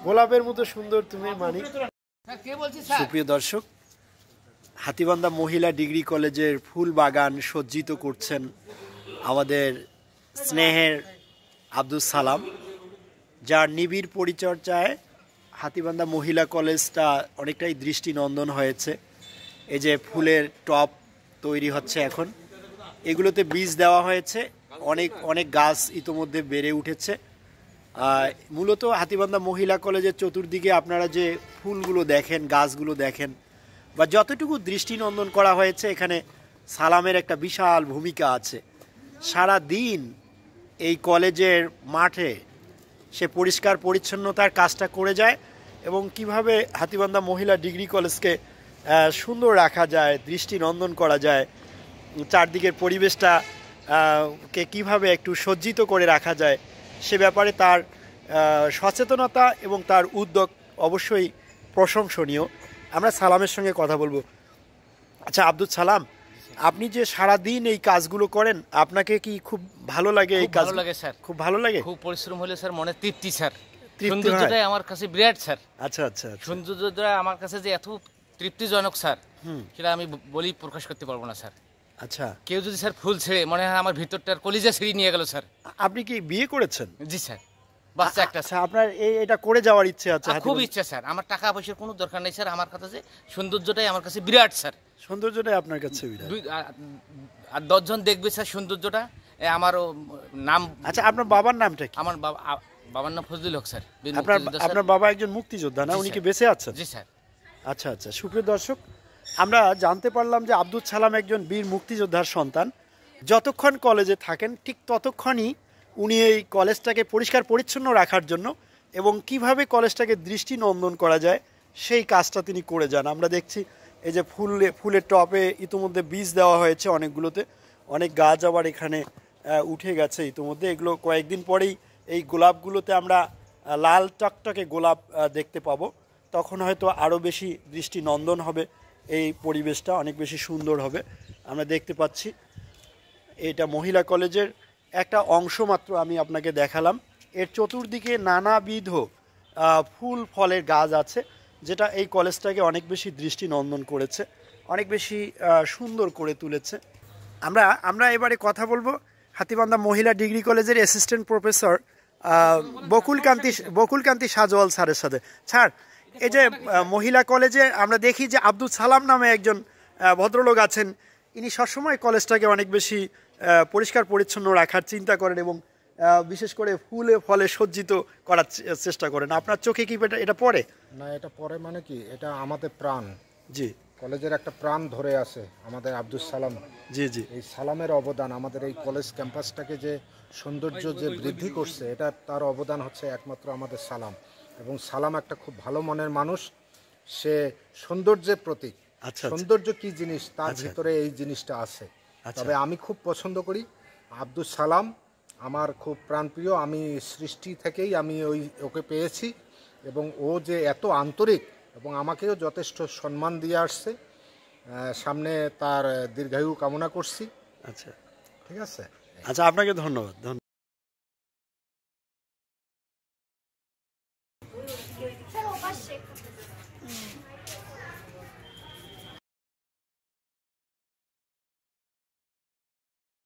গোলাপের মতো সুন্দর তুমি মানিক। সুপ্রিয় দর্শক, হাতীবান্ধা মহিলা ডিগ্রি কলেজের ফুল বাগান সজ্জিত করছেন আমাদের স্নেহের আব্দুল সালাম, যার নিবিড় পরিচর্যায় হাতীবান্ধা মহিলা কলেজটা অনেকটাই দৃষ্টিনন্দন হয়েছে। এই যে ফুলের টব তৈরি হচ্ছে এখন, এগুলোতে বীজ দেওয়া হয়েছে, অনেক অনেক গাছ ইতোমধ্যে বেড়ে উঠেছে। মূলত হাতীবান্ধা মহিলা কলেজের চতুর্দিকে আপনারা যে ফুলগুলো দেখেন, গাছগুলো দেখেন, বা যতটুকু দৃষ্টিনন্দন করা হয়েছে, এখানে সালামের একটা বিশাল ভূমিকা আছে। সারা দিন এই কলেজের মাঠে সে পরিষ্কার পরিচ্ছন্নতার কাজটা করে যায় এবং কিভাবে হাতীবান্ধা মহিলা ডিগ্রি কলেজকে সুন্দর রাখা যায়, দৃষ্টিনন্দন করা যায়, চারদিকের পরিবেশটা কে কীভাবে একটু সজ্জিত করে রাখা যায়, সে ব্যাপারে তার সচেতনতা এবং তার উদ্যোগ অবশ্যই প্রশংসনীয়। আমরা সালামের সঙ্গে কথা বলবো। আচ্ছা আব্দুল সালাম, আপনি যে সারা দিন এই কাজগুলো করেন, আপনাকে কি খুব ভালো লাগে? এই কাজ ভালো লাগে স্যার, খুব ভালো লাগে। খুব পরিশ্রম হলে স্যার মনে তৃপ্তি স্যার, সৌন্দর্যটাই আমার কাছে বিরাট স্যার। আচ্ছা আচ্ছা, সৌন্দর্যটা আমার কাছে যে এত তৃপ্তিজনক স্যার, সেটা আমি বলি প্রকাশ করতে পারবো না স্যার। আচ্ছা, কেউ যদি স্যার ফুল ছেড়ে মনে হয় আমার ভিতরটার কলিজা ছিঁড়ে নিয়ে গেল স্যার। আপনি কি বিয়ে করেছেন? জি স্যার, বাচ্চা একটা। আচ্ছা, আপনার এটা করে যাওয়ার ইচ্ছে আছে? খুব ইচ্ছা স্যার, আমার টাকা পয়সার কোনো দরকার নেই স্যার, আমার কাছে সৌন্দর্যটাই আমার কাছে বিরাট স্যার। সৌন্দর্যটাই আপনার কাছে বিরাট। আর 10 জন দেখবে স্যার সৌন্দর্যটা। আমারও নাম। আচ্ছা, আপনার বাবার নামটা কি? আমার বাবার নাম ফজলুল হক স্যার। আপনার বাবা একজন মুক্তিযোদ্ধা না? উনি কি বেঁচে আছেন? জি স্যার। আচ্ছা আচ্ছা, সুপ্রিয় দর্শক, আমরা জানতে পারলাম যে আব্দুল সালাম একজন বীর মুক্তিযোদ্ধার সন্তান। যতক্ষণ কলেজে থাকেন ঠিক ততক্ষণই উনি এই কলেজটাকে পরিষ্কার পরিচ্ছন্ন রাখার জন্য এবং কিভাবে কলেজটাকে দৃষ্টিনন্দন করা যায় সেই কাজটা তিনি করে যান। আমরা দেখছি এই যে ফুলের টবে ইতিমধ্যে বীজ দেওয়া হয়েছে অনেকগুলোতে, অনেক গাছ আবার এখানে উঠে গেছে ইতিমধ্যে। এগুলো কয়েকদিন পরেই এই গোলাপগুলোতে আমরা লাল টকটকে গোলাপ দেখতে পাবো, তখন হয়তো আরও বেশি দৃষ্টিনন্দন হবে, এই পরিবেশটা অনেক বেশি সুন্দর হবে। আমরা দেখতে পাচ্ছি এটা মহিলা কলেজের একটা অংশ মাত্র আমি আপনাকে দেখালাম। এর চতুর্দিকে নানাবিধ ফুল ফলের গাছ আছে, যেটা এই কলেজটাকে অনেক বেশি দৃষ্টিনন্দন করেছে, অনেক বেশি সুন্দর করে তুলেছে। আমরা এবারে কথা বলবো হাতীবান্ধা মহিলা ডিগ্রি কলেজের অ্যাসিস্ট্যান্ট প্রফেসর বকুলকান্তি সাজওয়াল স্যারের সাথে। স্যার, এই যে মহিলা কলেজে আমরা দেখি যে আব্দুল সালাম নামে একজন ভদ্রলোক আছেন, ইনি সবসময় কলেজটাকে অনেক বেশি পরিষ্কার পরিচ্ছন্ন রাখার চিন্তা করেন এবং বিশেষ করে ফুলে ফলে সজ্জিত করার চেষ্টা করেন। আপনার চোখে কি এটা পড়ে? না, এটা পড়ে মানে কি, এটা আমাদের প্রাণ। জি, কলেজের একটা প্রাণ ধরে আছে আমাদের আব্দুল সালাম। জি জি। এই সালামের অবদান আমাদের এই কলেজ ক্যাম্পাসটাকে যে সৌন্দর্য যে বৃদ্ধি করছে, এটা তার অবদান হচ্ছে একমাত্র আমাদের সালাম। এবং সালাম একটা খুব ভালো মনের মানুষ, সে সৌন্দর্যের প্রতীক। আচ্ছা, সৌন্দর্য কি জিনিস তার আচ্ছা। ভিতরে এই জিনিসটা আছে। আচ্ছা। তবে আমি খুব পছন্দ করি আব্দুল সালাম, আমার খুব প্রাণপ্রিয়। আমি সৃষ্টি থেকেই আমি ওকে পেয়েছি এবং ও যে এত আন্তরিক এবং আমাকেও যথেষ্ট সম্মান দিয়ে আসছে। সামনে তার দীর্ঘায়ু কামনা করছি। আচ্ছা ঠিক আছে। আচ্ছা, আপনাকে ধন্যবাদ। ধন্যবাদ।